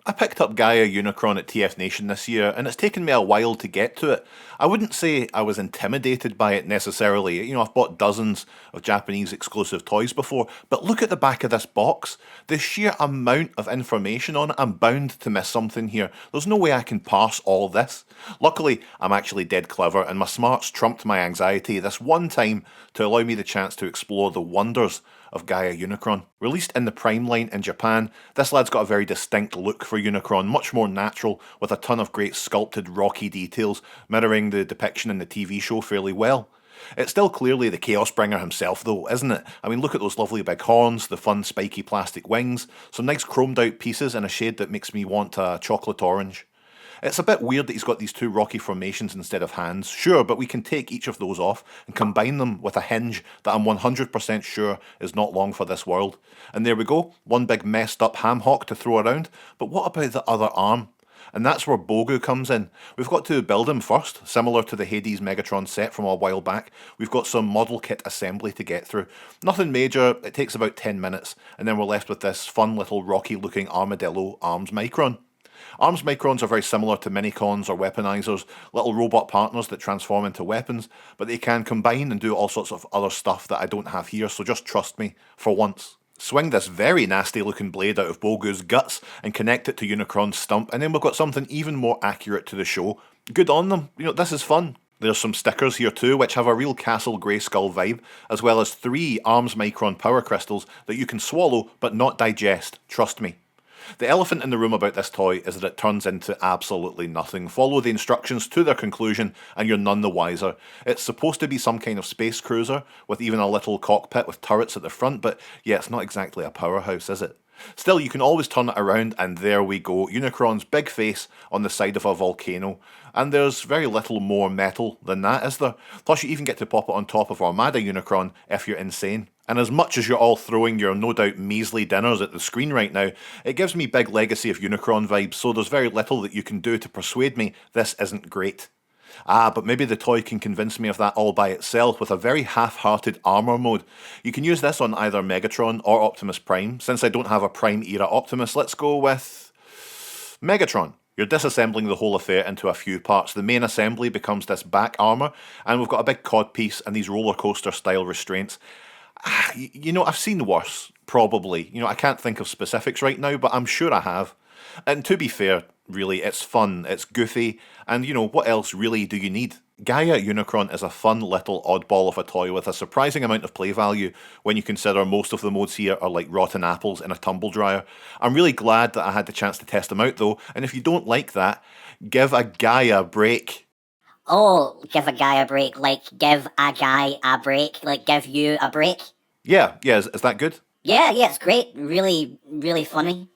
I picked up Gaia Unicron at TF Nation this year, and it's taken me a while to get to it. I wouldn't say I was intimidated by it necessarily. I've bought dozens of Japanese exclusive toys before, but look at the back of this box. The sheer amount of information on it, I'm bound to miss something here. There's no way I can parse all this. Luckily, I'm actually dead clever, and my smarts trumped my anxiety this one time to allow me the chance to explore the wonders of Gaia Unicron. Released in the Prime line in Japan, this lad's got a very distinct look for Unicron, much more natural, with a ton of great sculpted rocky details, mirroring the depiction in the TV show fairly well. It's still clearly the Chaos Bringer himself though, isn't it? I mean, look at those lovely big horns, the fun spiky plastic wings, some nice chromed out pieces in a shade that makes me want a chocolate orange. It's a bit weird that he's got these two rocky formations instead of hands, sure, but we can take each of those off and combine them with a hinge that I'm 100% sure is not long for this world. And there we go, one big messed up ham hock to throw around, but what about the other arm? And that's where Bogu comes in. We've got to build him first, similar to the Hades Megatron set from a while back. We've got some model kit assembly to get through. Nothing major, it takes about 10 minutes, and then we're left with this fun little rocky looking armadillo arms micron. Arms microns are very similar to minicons or weaponizers, little robot partners that transform into weapons, but they can combine and do all sorts of other stuff that I don't have here, so just trust me, for once. Swing this very nasty looking blade out of Bogu's guts and connect it to Unicron's stump, and then we've got something even more accurate to the show. Good on them, this is fun. There's some stickers here too, which have a real Castle Grayskull vibe, as well as 3 Arms Micron power crystals that you can swallow but not digest, trust me. The elephant in the room about this toy is that it turns into absolutely nothing. Follow the instructions to their conclusion and you're none the wiser. It's supposed to be some kind of space cruiser with even a little cockpit with turrets at the front, but yeah, it's not exactly a powerhouse, is it? Still, you can always turn it around and there we go, Unicron's big face on the side of a volcano. And there's very little more metal than that, is there? Plus you even get to pop it on top of Armada Unicron if you're insane. And as much as you're all throwing your no doubt measly dinners at the screen right now, it gives me big Legacy of Unicron vibes, so there's very little that you can do to persuade me this isn't great. But maybe the toy can convince me of that all by itself with a very half-hearted armor mode. You can use this on either Megatron or Optimus Prime. Since I don't have a Prime era Optimus, let's go with Megatron. You're disassembling the whole affair into a few parts. The main assembly becomes this back armor, and we've got a big codpiece and these roller coaster style restraints. I've seen worse, probably. I can't think of specifics right now, but I'm sure I have. And to be fair, really, it's fun, it's goofy, and what else really do you need? Gaia Unicron is a fun little oddball of a toy with a surprising amount of play value when you consider most of the modes here are like rotten apples in a tumble dryer. I'm really glad that I had the chance to test them out though, and if you don't like that, give a Gaia a break. Oh, give a guy a break, like give a guy a break, like give you a break. Yeah, is that good? Yeah, it's great. Really, really funny.